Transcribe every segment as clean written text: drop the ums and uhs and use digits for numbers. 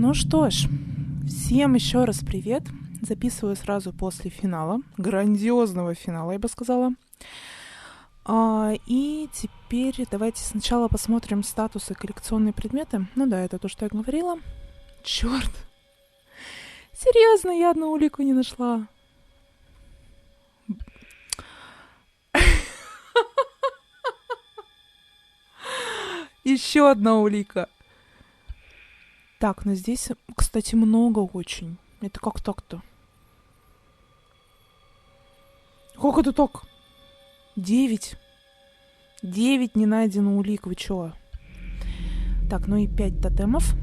Ну что ж, всем еще раз привет. Записываю сразу после финала, грандиозного финала, я бы сказала. И теперь давайте сначала посмотрим статусы коллекционные предметы. Ну да, это то, что я говорила. Черт! Серьезно, я одну улику не нашла. Еще одна улика. Так, но здесь, кстати, много очень. Это как так-то? Как это так? 9. 9 не найдено улик, вы чё? Так, ну и 5 тотемов.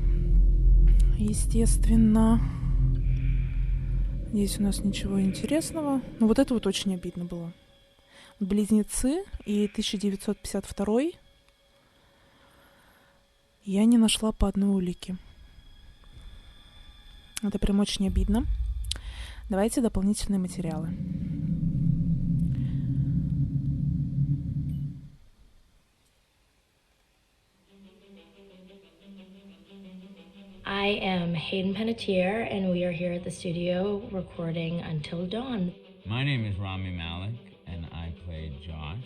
Естественно. Здесь у нас ничего интересного. Ну вот это вот очень обидно было. Близнецы и 1952. Я не нашла по одной улике. Это прям очень обидно. Давайте дополнительные материалы. I am Hayden Panettiere, and we are here at the studio recording Until Dawn. My name is Rami Malik, and I played Josh.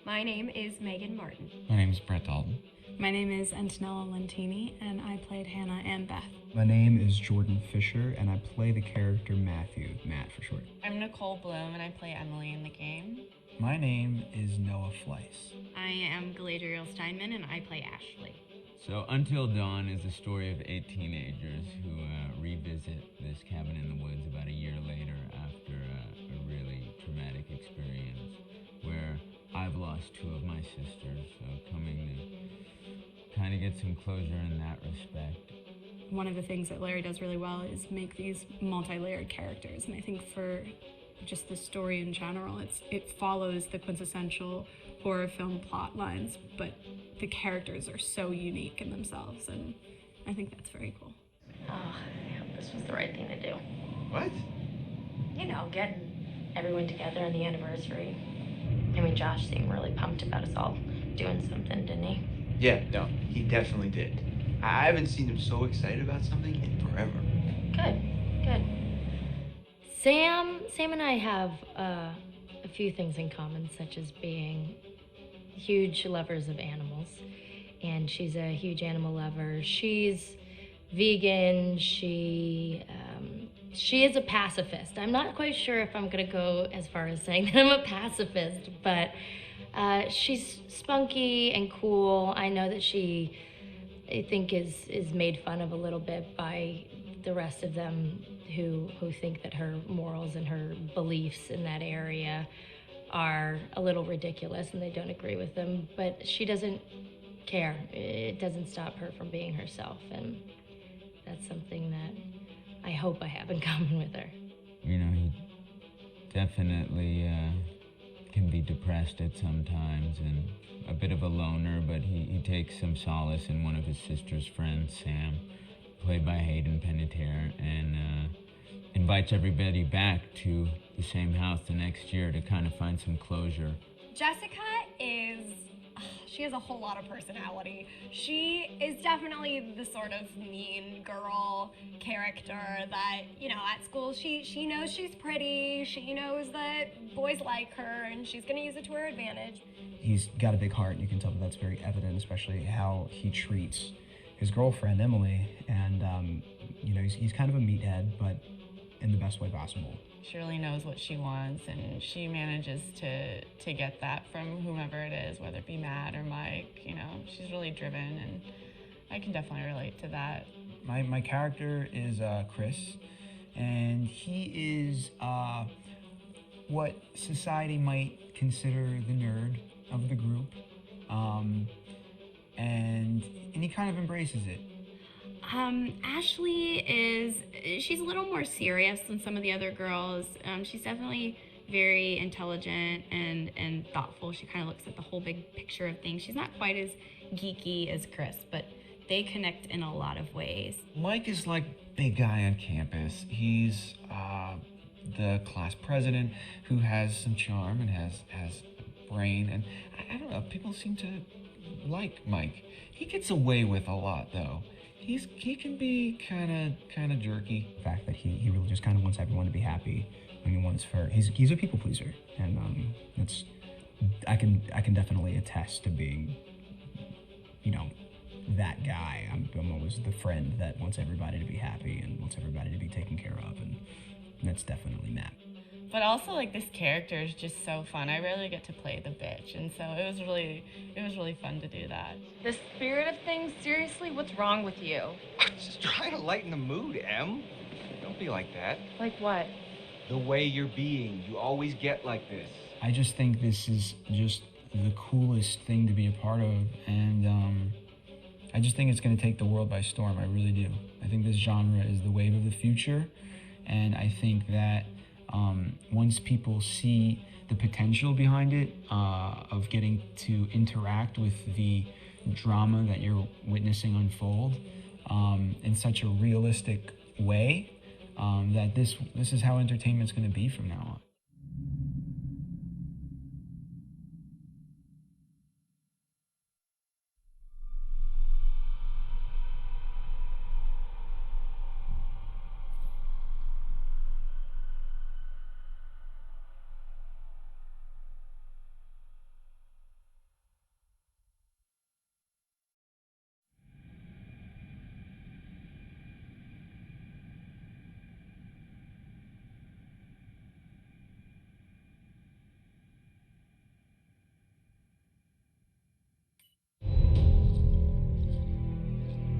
My name is Megan Martin. My name is Brett Dalton. My name is Antonella Lentini, and I played Hannah and Beth. My name is Jordan Fisher, and I play the character Matthew, Matt for short. I'm Nicole Bloom, and I play Emily in the game. My name is Noah Fleiss. I am Galadriel Steinman, and I play Ashley. So Until Dawn is the story of 8 teenagers who revisit this cabin in the woods about a year later after a really traumatic experience where I've lost 2 of my sisters, so coming to kind of get some closure in that respect. One of the things that Larry does really well is make these multi-layered characters, and I think for just the story in general, it follows the quintessential horror film plot lines, but the characters are so unique in themselves, and I think that's very cool. Oh, I hope this was the right thing to do. What? You know, getting everyone together on the anniversary. I mean, Josh seemed really pumped about us all doing something, didn't he? Yeah, no, he definitely did. I haven't seen him so excited about something in forever. Good. Sam and I have a few things in common, such as being huge lovers of animals, and she's a huge animal lover. She's vegan. She is a pacifist. I'm not quite sure if I'm gonna go as far as saying that I'm a pacifist, but she's spunky and cool. I know that she, I think, is made fun of a little bit by the rest of them who think that her morals and her beliefs in that area are a little ridiculous and they don't agree with them, but she doesn't care. It doesn't stop her from being herself, and that's something that I hope I have in common with her. You know, he definitely can be depressed at some times and a bit of a loner, but he takes some solace in one of his sister's friends, Sam, played by Hayden Panettiere, and invites everybody back to the same house the next year to kind of find some closure. Jessica she has a whole lot of personality. She is definitely the sort of mean girl character that, you know, at school she knows she's pretty, she knows that boys like her, and she's gonna use it to her advantage. He's got a big heart, and you can tell that that's very evident, especially how he treats his girlfriend, Emily, and, you know, he's kind of a meathead, but in the best way possible. She really knows what she wants, and she manages to get that from whomever it is, whether it be Matt or Mike. You know, she's really driven, and I can definitely relate to that. My character is Chris, and he is what society might consider the nerd of the group, and he kind of embraces it. Ashley she's a little more serious than some of the other girls. She's definitely very intelligent and thoughtful. She kind of looks at the whole big picture of things. She's not quite as geeky as Chris, but they connect in a lot of ways. Mike is like big guy on campus. He's the class president who has some charm and has a brain, and I don't know, people seem to like Mike. He gets away with a lot, though. he can be kind of jerky. The fact that he really just kind of wants everyone to be happy. I mean, he's a people pleaser, and I can definitely attest to being, you know, that guy. I'm always the friend that wants everybody to be happy and wants everybody to be taken care of, and that's definitely Matt. But also, like, this character is just so fun. I rarely get to play the bitch, and so it was really fun to do that. The spirit of things, seriously, what's wrong with you? Just trying to lighten the mood, Em. Don't be like that. Like what? The way you're being. You always get like this. I just think this is just the coolest thing to be a part of, and I just think it's going to take the world by storm. I really do. I think this genre is the wave of the future, and I think that once people see the potential behind it, of getting to interact with the drama that you're witnessing unfold in such a realistic way, that this is how entertainment's going to be from now on.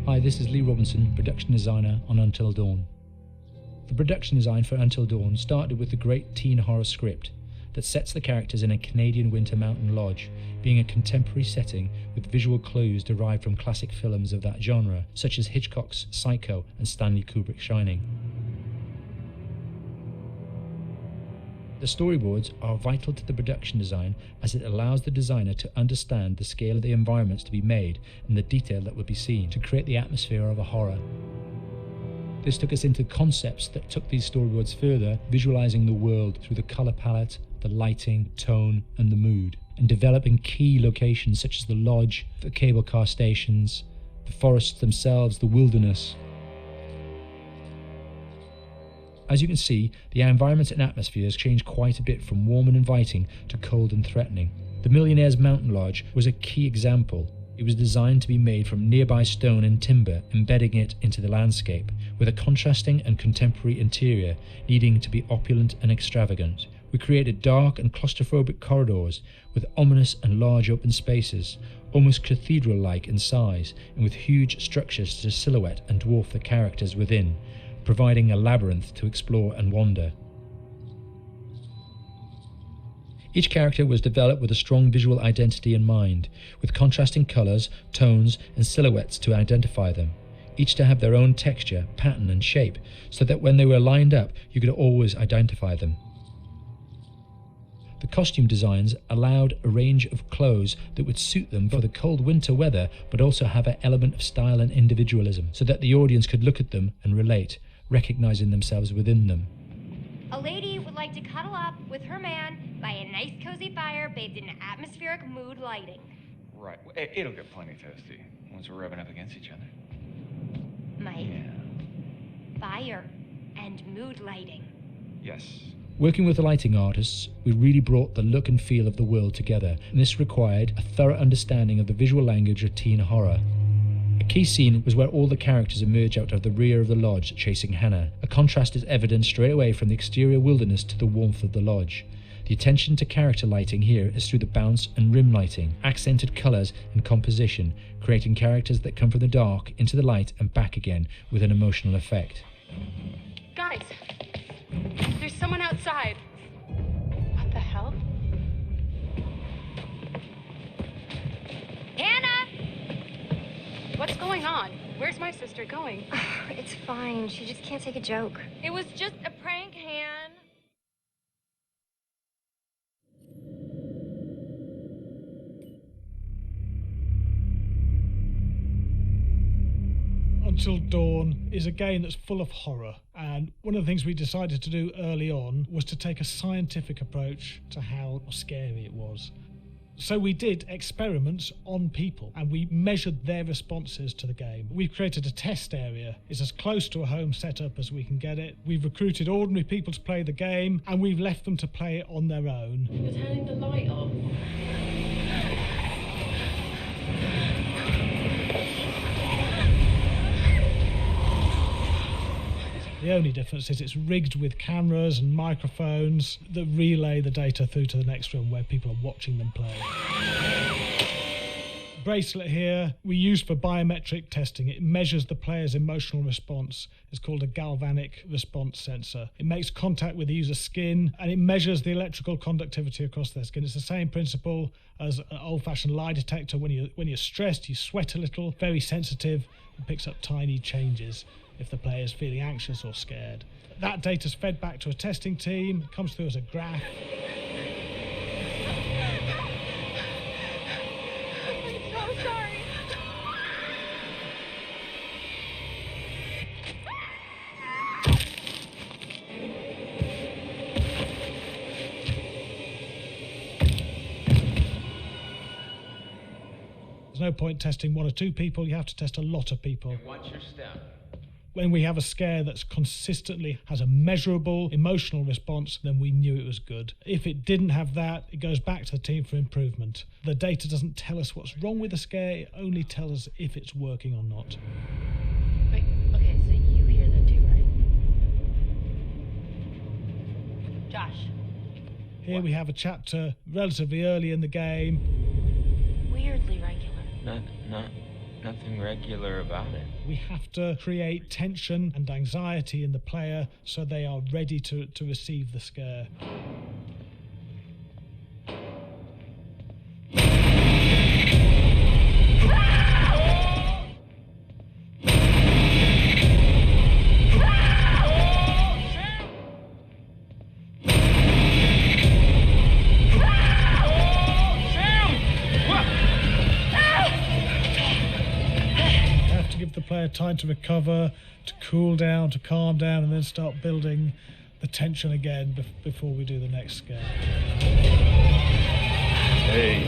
Hi, this is Lee Robinson, production designer on Until Dawn. The production design for Until Dawn started with the great teen horror script that sets the characters in a Canadian winter mountain lodge, being a contemporary setting with visual clues derived from classic films of that genre, such as Hitchcock's Psycho and Stanley Kubrick's Shining. The storyboards are vital to the production design, as it allows the designer to understand the scale of the environments to be made and the detail that will be seen to create the atmosphere of a horror. This took us into concepts that took these storyboards further, visualizing the world through the color palette, the lighting, tone, and the mood, and developing key locations such as the lodge, the cable car stations, the forests themselves, the wilderness. As you can see, the environments and atmospheres change quite a bit from warm and inviting to cold and threatening. The Millionaire's Mountain Lodge was a key example. It was designed to be made from nearby stone and timber, embedding it into the landscape, with a contrasting and contemporary interior needing to be opulent and extravagant. We created dark and claustrophobic corridors with ominous and large open spaces, almost cathedral-like in size, and with huge structures to silhouette and dwarf the characters within, providing a labyrinth to explore and wander. Each character was developed with a strong visual identity in mind, with contrasting colours, tones, and silhouettes to identify them, each to have their own texture, pattern, and shape, so that when they were lined up, you could always identify them. The costume designs allowed a range of clothes that would suit them for the cold winter weather, but also have an element of style and individualism, so that the audience could look at them and relate, recognizing themselves within them. A lady would like to cuddle up with her man by a nice cozy fire bathed in atmospheric mood lighting. Right. It'll get plenty toasty once we're rubbing up against each other. Mike, Yeah. fire and mood lighting. Yes. Working with the lighting artists, we really brought the look and feel of the world together, and this required a thorough understanding of the visual language of teen horror. A key scene was where all the characters emerge out of the rear of the lodge chasing Hannah. A contrast is evident straight away from the exterior wilderness to the warmth of the lodge. The attention to character lighting here is through the bounce and rim lighting, accented colours and composition, creating characters that come from the dark into the light and back again with an emotional effect. Guys, there's someone outside. What the hell? Hannah! What's going on? Where's my sister going? It's fine. She just can't take a joke. It was just a prank, Han. Until Dawn is a game that's full of horror, and one of the things we decided to do early on was to take a scientific approach to how scary it was. So we did experiments on people and we measured their responses to the game. We've created a test area. It's as close to a home setup as we can get it. We've recruited ordinary people to play the game and we've left them to play it on their own. You're turning the light off. The only difference is it's rigged with cameras and microphones that relay the data through to the next room where people are watching them play. Bracelet here we use for biometric testing. It measures the player's emotional response. It's called a galvanic response sensor. It makes contact with the user's skin and it measures the electrical conductivity across their skin. It's the same principle as an old-fashioned lie detector. When you're stressed, you sweat a little, very sensitive, and picks up tiny changes if the player is feeling anxious or scared. That data's fed back to a testing team, comes through as a graph. I'm so sorry. There's no point testing one or two people, you have to test a lot of people. Watch your step. When we have a scare that's consistently has a measurable emotional response, then we knew it was good. If it didn't have that, it goes back to the team for improvement. The data doesn't tell us what's wrong with the scare, it only tells us if it's working or not. Wait, okay, so you hear that too, right? Josh. Here we have a chapter relatively early in the game. Weirdly regular. Nothing regular about it. We have to create tension and anxiety in the player so they are ready to receive the scare. Player time to recover, to cool down, to calm down, and then start building the tension again before we do the next scare. Hey.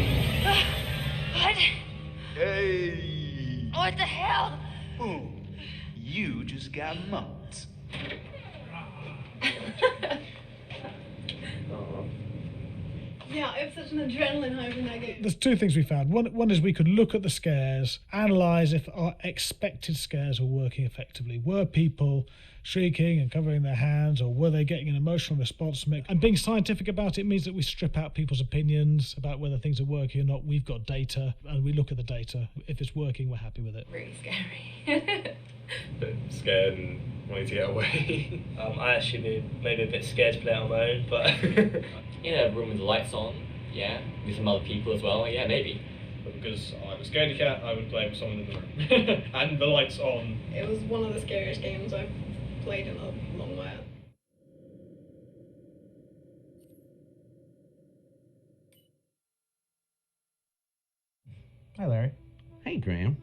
What? Hey. What the hell? Boom. You just got mugged. Yeah, I have such an adrenaline high when I get... There's two things we found. One is we could look at the scares, analyse if our expected scares were working effectively. Were people shrieking and covering their hands, or were they getting an emotional response from it? And being scientific about it means that we strip out people's opinions about whether things are working or not. We've got data, and we look at the data. If it's working, we're happy with it. Really scary. Bit scared and wanting to get away. I actually be maybe a bit scared to play on my own, but in a room with the lights on, yeah, with some other people as well, yeah, maybe. But because I'm a scaredy cat, I would play with someone in the room. And the lights on. It was one of the scariest games I've played in a long while. Hi, Larry. Hey, Graham.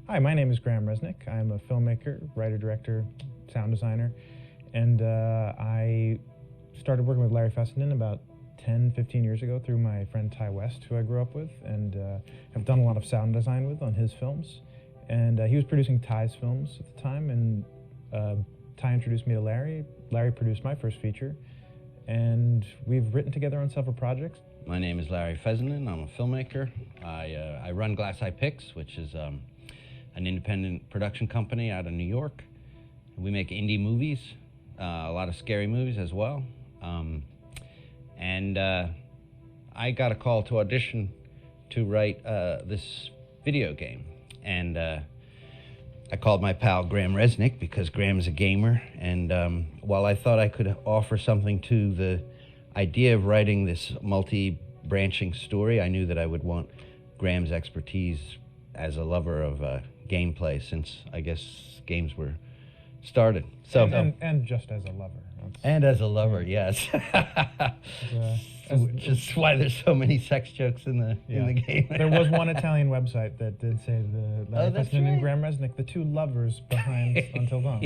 Hi, my name is Graham Resnick. I'm a filmmaker, writer, director, sound designer, and I started working with Larry Fessenden about 10, 15 years ago through my friend Ty West, who I grew up with, and have done a lot of sound design with on his films. And he was producing Ty's films at the time, and Ty introduced me to Larry. Larry produced my first feature, and we've written together on several projects. My name is Larry Fessenden. I'm a filmmaker. I run Glass Eye Pix, which is an independent production company out of New York. We make indie movies, a lot of scary movies as well. And I got a call to audition to write this video game. And I called my pal Graham Resnick because Graham is a gamer. And while I thought I could offer something to the idea of writing this multi-branching story, I knew that I would want Graham's expertise as a lover of gameplay, since I guess games were started. So and just as a lover. And as a lover, yes. Which is why there's so many sex jokes in the game. There was one Italian website that did say the Larry Fessenden and Graham Resnick, the two lovers behind Until Dawn.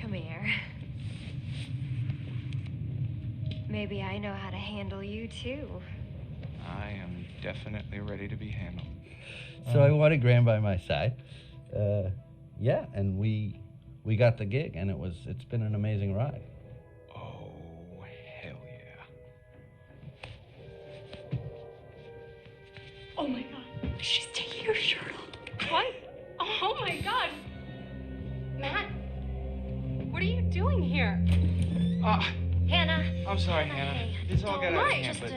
Come here. Maybe I know how to handle you too. I am definitely ready to be handled. So I wanted Graham by my side. Yeah, and we got the gig, and it's been an amazing ride. Oh, hell yeah. Oh my god, she's taking her shirt off. What? Oh my god. Matt, what are you doing here? Hannah. I'm sorry, Hannah. This all got out of hand, but...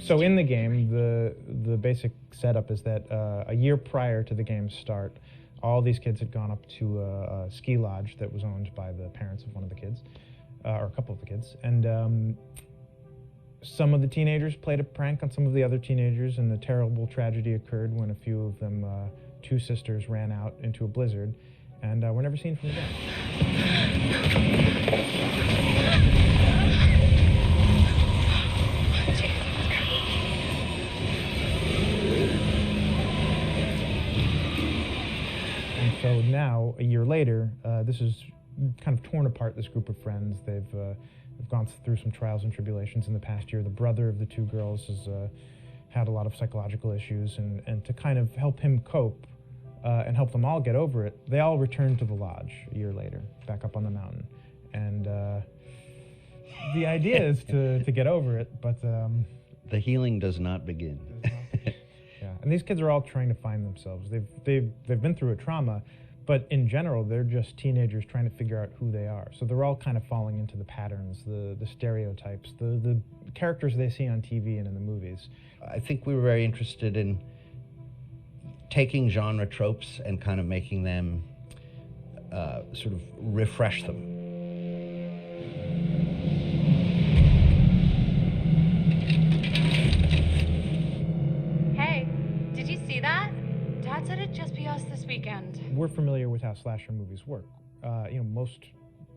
So in the game, the basic setup is that a year prior to the game's start, all these kids had gone up to a ski lodge that was owned by the parents of one of the kids, or a couple of the kids, and some of the teenagers played a prank on some of the other teenagers, and a terrible tragedy occurred when a few of them, two sisters, ran out into a blizzard, and were never seen from again. So now, a year later, this is kind of torn apart, this group of friends. They've gone through some trials and tribulations in the past year. The brother of the two girls has had a lot of psychological issues, and to kind of help him cope and help them all get over it, they all returned to the lodge a year later, back up on the mountain. And the idea is to get over it, but... the healing does not begin. Yeah, and these kids are all trying to find themselves. They've been through a trauma, but in general, they're just teenagers trying to figure out who they are. So they're all kind of falling into the patterns, the stereotypes, the characters they see on TV and in the movies. I think we were very interested in taking genre tropes and kind of making them sort of refresh them. Dad said it'd just be us this weekend. We're familiar with how slasher movies work. Most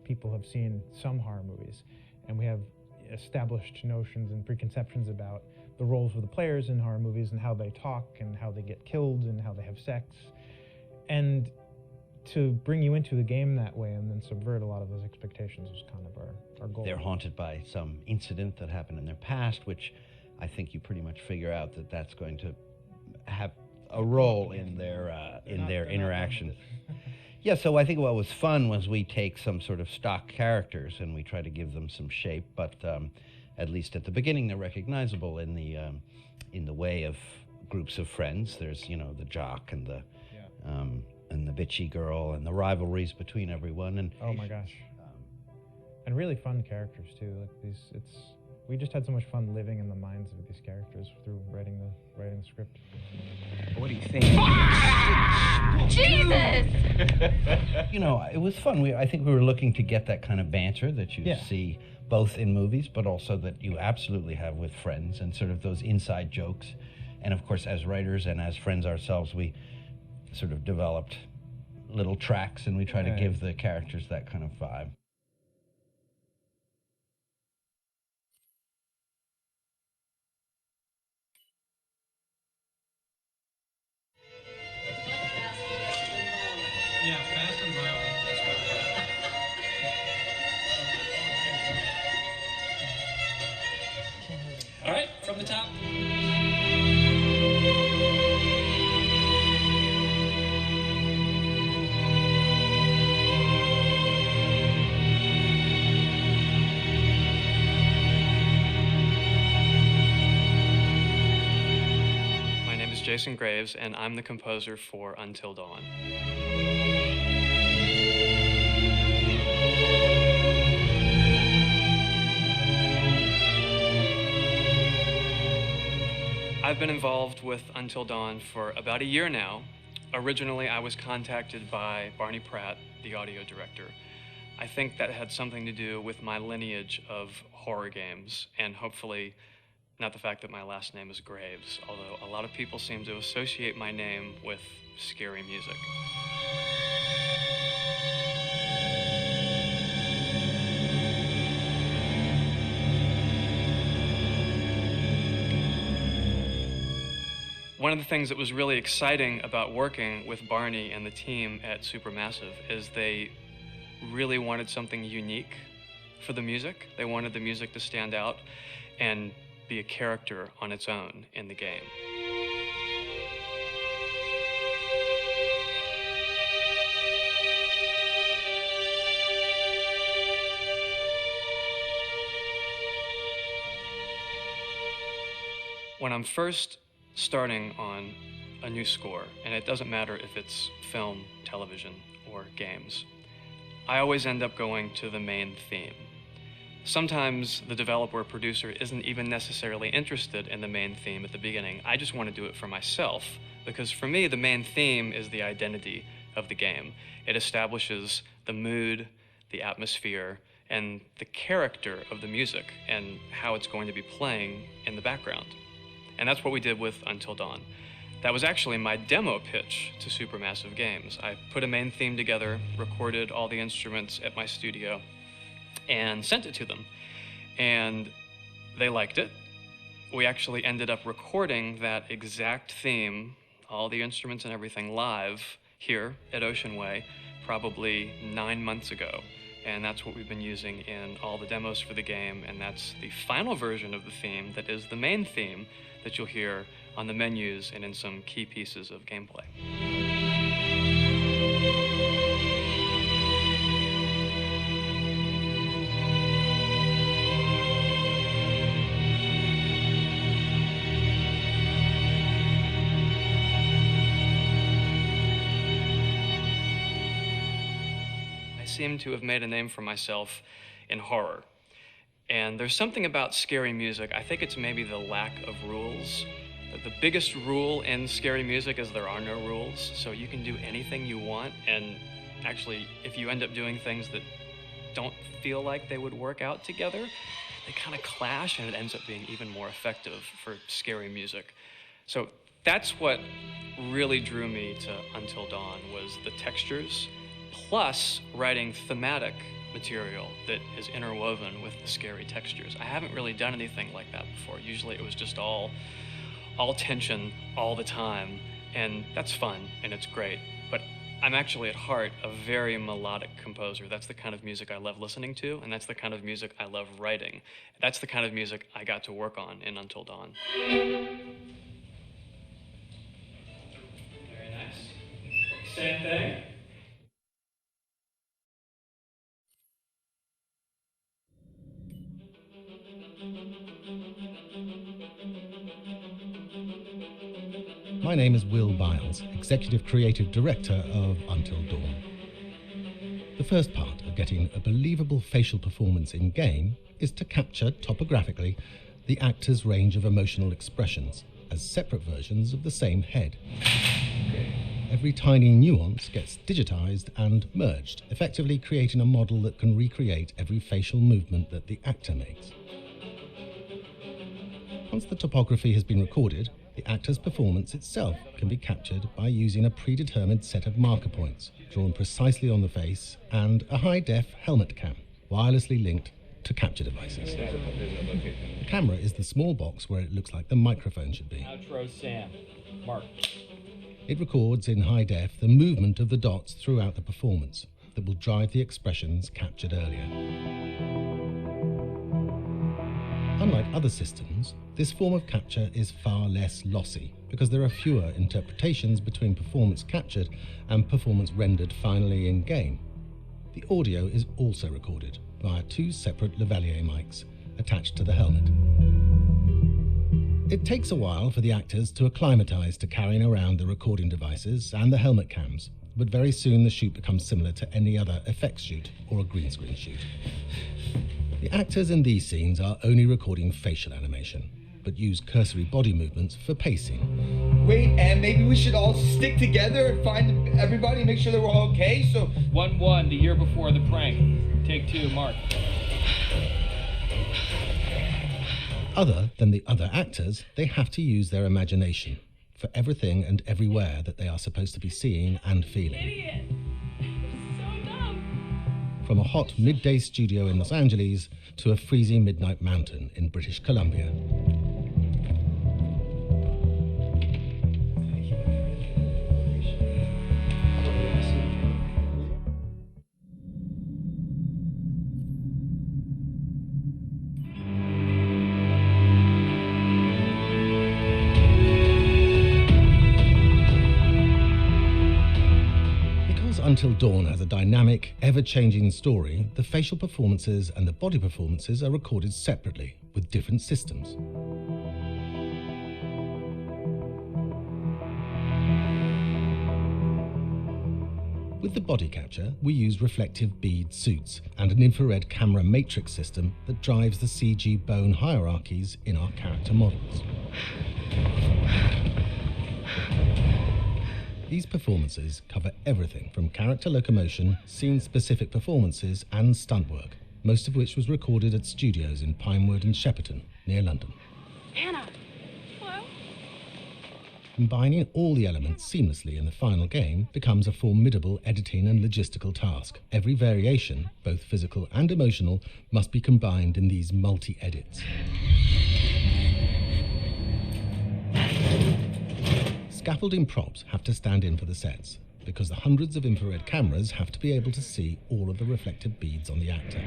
people have seen some horror movies, and we have established notions and preconceptions about the roles of the players in horror movies and how they talk and how they get killed and how they have sex. And to bring you into the game that way and then subvert a lot of those expectations was kind of our goal. They're haunted by some incident that happened in their past, which I think you pretty much figure out that that's going to have a role in their interaction. Yeah, so I think what was fun was we take some sort of stock characters and we try to give them some shape, but at least at the beginning they're recognizable in the way of groups of friends. There's the jock and the bitchy girl and the rivalries between everyone. And oh my gosh, and really fun characters too. Like we just had so much fun living in the minds of these characters through writing the script. What do you think? Jesus! It was fun. I think we were looking to get that kind of banter that you see both in movies, but also that you absolutely have with friends and sort of those inside jokes. And of course, as writers and as friends ourselves, we sort of developed little tracks and we try to give the characters that kind of vibe. Yeah, fast and violent. All right, from the top. My name is Jason Graves, and I'm the composer for Until Dawn. I've been involved with Until Dawn for about a year now. Originally, I was contacted by Barney Pratt, the audio director. I think that had something to do with my lineage of horror games, and hopefully not the fact that my last name is Graves, although a lot of people seem to associate my name with scary music. One of the things that was really exciting about working with Barney and the team at Supermassive is they really wanted something unique for the music. They wanted the music to stand out and be a character on its own in the game. When I'm first starting on a new score, and it doesn't matter if it's film, television, or games, I always end up going to the main theme. Sometimes the developer or producer isn't even necessarily interested in the main theme at the beginning. I just want to do it for myself, because for me, the main theme is the identity of the game. It establishes the mood, the atmosphere, and the character of the music, and how it's going to be playing in the background. And that's what we did with Until Dawn. That was actually my demo pitch to Supermassive Games. I put a main theme together, recorded all the instruments at my studio, and sent it to them. And they liked it. We actually ended up recording that exact theme, all the instruments and everything, live here at Ocean Way, probably 9 months ago. And that's what we've been using in all the demos for the game, and that's the final version of the theme that is the main theme that you'll hear on the menus and in some key pieces of gameplay. I seem to have made a name for myself in horror. And there's something about scary music. I think it's maybe the lack of rules. The biggest rule in scary music is there are no rules. So you can do anything you want. And actually, if you end up doing things that don't feel like they would work out together, they kind of clash, and it ends up being even more effective for scary music. So that's what really drew me to Until Dawn, was the textures, plus writing thematic material that is interwoven with the scary textures. I haven't really done anything like that before. Usually it was just all tension all the time, and that's fun and it's great. But I'm actually at heart a very melodic composer. That's the kind of music I love listening to, and that's the kind of music I love writing. That's the kind of music I got to work on in Until Dawn. Very nice. Same thing. My name is Will Biles, Executive Creative Director of Until Dawn. The first part of getting a believable facial performance in-game is to capture topographically the actor's range of emotional expressions as separate versions of the same head. Every tiny nuance gets digitized and merged, effectively creating a model that can recreate every facial movement that the actor makes. Once the topography has been recorded, the actor's performance itself can be captured by using a predetermined set of marker points drawn precisely on the face and a high-def helmet cam, wirelessly linked to capture devices. The camera is the small box where it looks like the microphone should be. Outro Sam. Mark. It records in high def the movement of the dots throughout the performance that will drive the expressions captured earlier. Unlike other systems, this form of capture is far less lossy because there are fewer interpretations between performance captured and performance rendered finally in-game. The audio is also recorded via two separate lavalier mics attached to the helmet. It takes a while for the actors to acclimatize to carrying around the recording devices and the helmet cams, but very soon the shoot becomes similar to any other effects shoot or a green screen shoot. The actors in these scenes are only recording facial animation, but use cursory body movements for pacing. Wait, and maybe we should all stick together and find everybody and make sure that we're all okay, so... 1-1, the year before the prank. Take 2, Mark. Other than the other actors, they have to use their imagination for everything and everywhere that they are supposed to be seeing and feeling. Idiot. So dumb. From a hot midday studio in Los Angeles to a freezing midnight mountain in British Columbia. Until Dawn has a dynamic, ever-changing story, the facial performances and the body performances are recorded separately with different systems. With the body capture, we use reflective bead suits and an infrared camera matrix system that drives the CG bone hierarchies in our character models. These performances cover everything from character locomotion, scene-specific performances and stunt work, most of which was recorded at studios in Pinewood and Shepperton, near London. Anna! Hello? Combining all the elements seamlessly in the final game becomes a formidable editing and logistical task. Every variation, both physical and emotional, must be combined in these multi-edits. Scaffolding props have to stand in for the sets, because the hundreds of infrared cameras have to be able to see all of the reflective beads on the actor.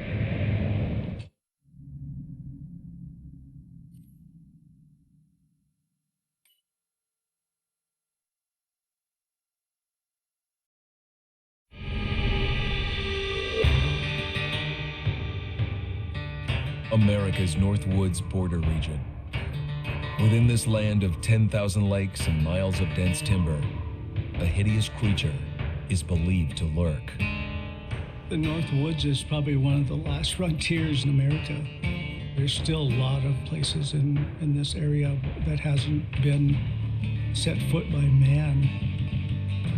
America's North Woods border region. Within this land of 10,000 lakes and miles of dense timber, a hideous creature is believed to lurk. The North Woods is probably one of the last frontiers in America. There's still a lot of places in this area that hasn't been set foot by man.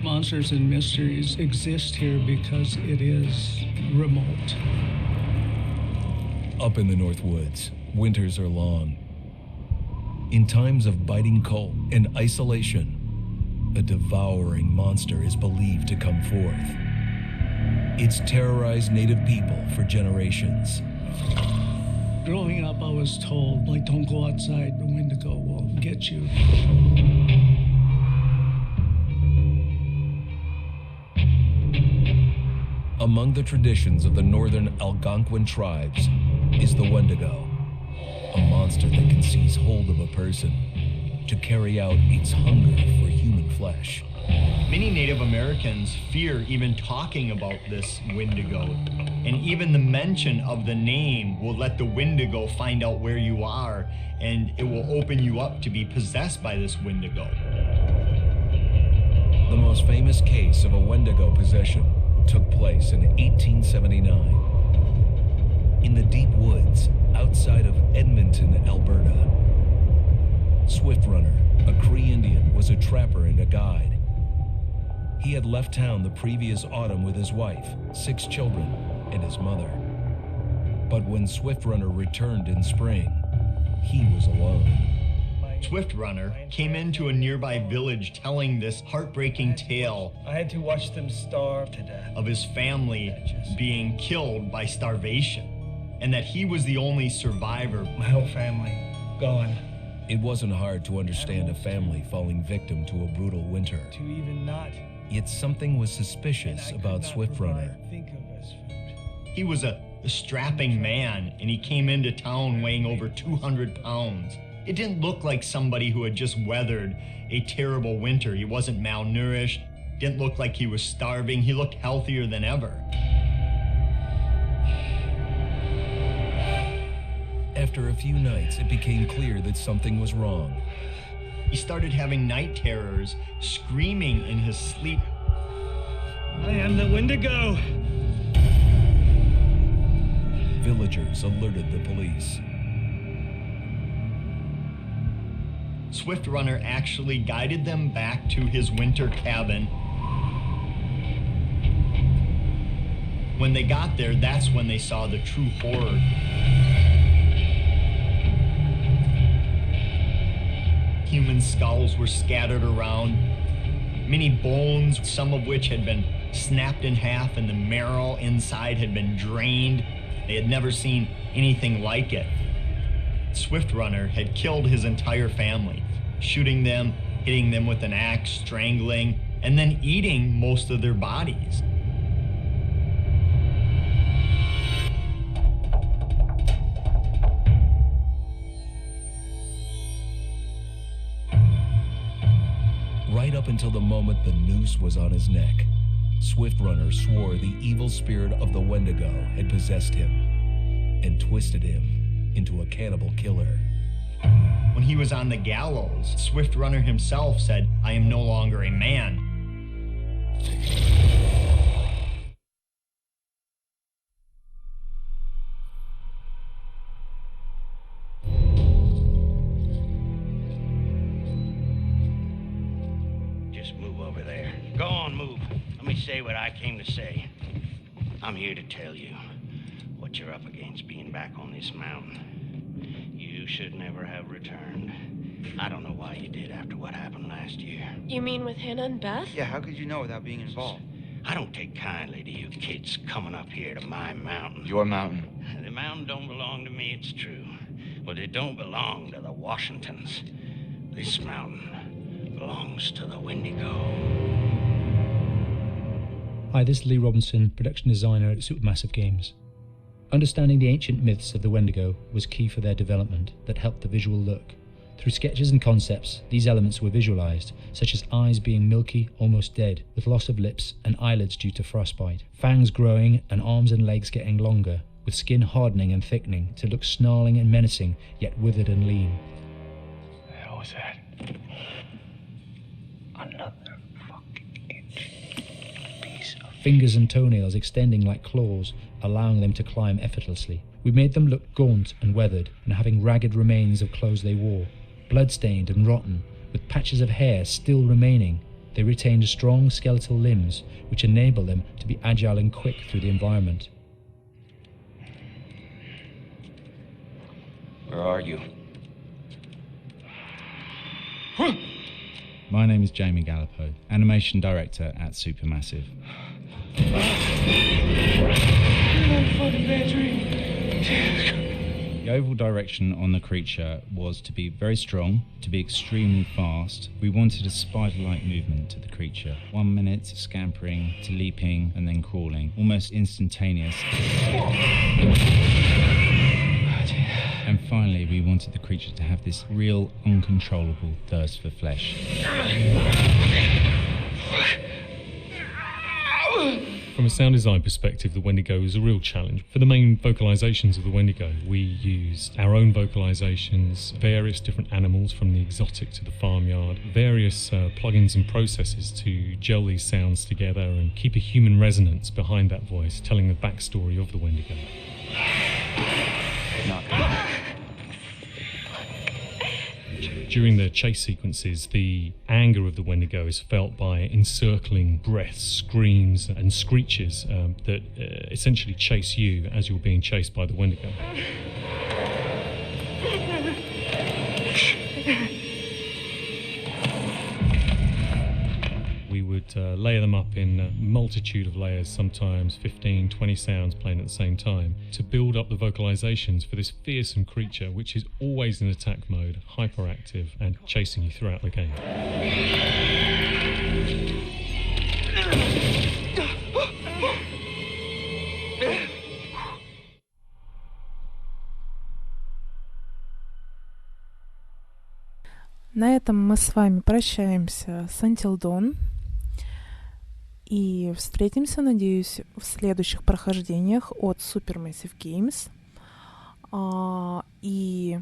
Monsters and mysteries exist here because it is remote. Up in the North Woods, winters are long. In times of biting cold and isolation, a devouring monster is believed to come forth. It's terrorized native people for generations. Growing up, I was told, like, don't go outside, the Wendigo will get you. Among the traditions of the northern Algonquin tribes is the Wendigo, a monster that can seize hold of a person to carry out its hunger for human flesh. Many Native Americans fear even talking about this Wendigo, and even the mention of the name will let the Wendigo find out where you are, and it will open you up to be possessed by this Wendigo. The most famous case of a Wendigo possession took place in 1879 in the deep woods outside of Edmonton, Alberta. Swift Runner, a Cree Indian, was a trapper and a guide. He had left town the previous autumn with his wife, 6 children, and his mother. But when Swift Runner returned in spring, he was alone. Swift Runner came into a nearby village telling this heartbreaking tale. I had to watch them starve to death. Of his family being killed by starvation, and that he was the only survivor. My whole family gone. It wasn't hard to understand a family falling victim to a brutal winter. To even not. Yet something was suspicious about Swift Runner. He was a strapping man, and he came into town weighing over 200 pounds. It didn't look like somebody who had just weathered a terrible winter. He wasn't malnourished, didn't look like he was starving. He looked healthier than ever. After a few nights, it became clear that something was wrong. He started having night terrors, screaming in his sleep. I am the Wendigo! Villagers alerted the police. Swift Runner actually guided them back to his winter cabin. When they got there, that's when they saw the true horror. Human skulls were scattered around, many bones, some of which had been snapped in half, and the marrow inside had been drained. They had never seen anything like it. Swift Runner had killed his entire family, shooting them, hitting them with an axe, strangling, and then eating most of their bodies. Right up until the moment the noose was on his neck, Swift Runner swore the evil spirit of the Wendigo had possessed him and twisted him into a cannibal killer. When he was on the gallows, Swift Runner himself said, "I am no longer a man." Just move over there. Go on, move. Let me say what I came to say. I'm here to tell you what you're up against being back on this mountain. You should never have returned. I don't know why you did after what happened last year. You mean with Hannah and Beth? Yeah, how could you know without being involved? I don't take kindly to you kids coming up here to my mountain. Your mountain. The mountain don't belong to me, it's true. But it don't belong to the Washingtons. This mountain belongs to the Wendigo. Hi, this is Lee Robinson, production designer at Supermassive Games. Understanding the ancient myths of the Wendigo was key for their development that helped the visual look. Through sketches and concepts, these elements were visualized, such as eyes being milky, almost dead, with loss of lips and eyelids due to frostbite, fangs growing and arms and legs getting longer, with skin hardening and thickening to look snarling and menacing, yet withered and lean. The hell was that? Another piece of... Fingers and toenails extending like claws, allowing them to climb effortlessly. We made them look gaunt and weathered, and having ragged remains of clothes they wore. Blood-stained and rotten, with patches of hair still remaining, they retained strong skeletal limbs, which enable them to be agile and quick through the environment. Where are you? My name is Jamie Gallipo, animation director at Supermassive. The overall direction on the creature was to be very strong, to be extremely fast. We wanted a spider-like movement to the creature. 1 minute scampering to leaping and then crawling, almost instantaneous. And finally, we wanted the creature to have this real, uncontrollable thirst for flesh. From a sound design perspective, the Wendigo is a real challenge. For the main vocalizations of the Wendigo, we used our own vocalizations, various different animals from the exotic to the farmyard, various plugins and processes to gel these sounds together and keep a human resonance behind that voice, telling the backstory of the Wendigo. During the chase sequences, the anger of the Wendigo is felt by encircling breaths, screams and screeches that essentially chase you as you're being chased by the Wendigo. We would layer them up in a multitude of layers, sometimes 15, 20 sounds playing at the same time, to build up the vocalizations for this fearsome creature which is always in attack mode, hyperactive and chasing you throughout the game. На этом мы с вами прощаемся с untildawn. И встретимся, надеюсь, в следующих прохождениях от Supermassive Games. И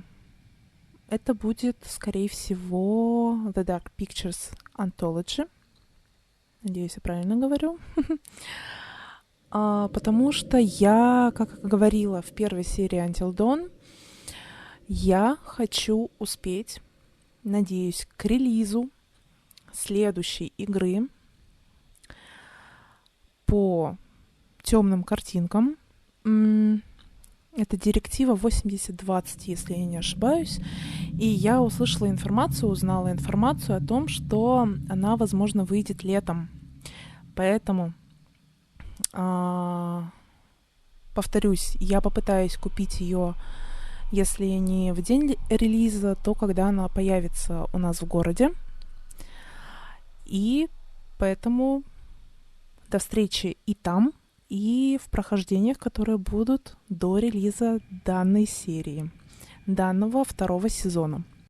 это будет, скорее всего, The Dark Pictures Anthology. Надеюсь, я правильно говорю. Потому что я, как говорила в первой серии untildawn, я хочу успеть, надеюсь, к релизу следующей игры по темным картинкам. Это директива 8020, если я не ошибаюсь. И я узнала информацию о том, что она, возможно, выйдет летом. Поэтому, повторюсь, я попытаюсь купить ее, если не в день релиза, то когда она появится у нас в городе. И поэтому до встречи и там, и в прохождениях, которые будут до релиза данной серии, данного 2-го сезона.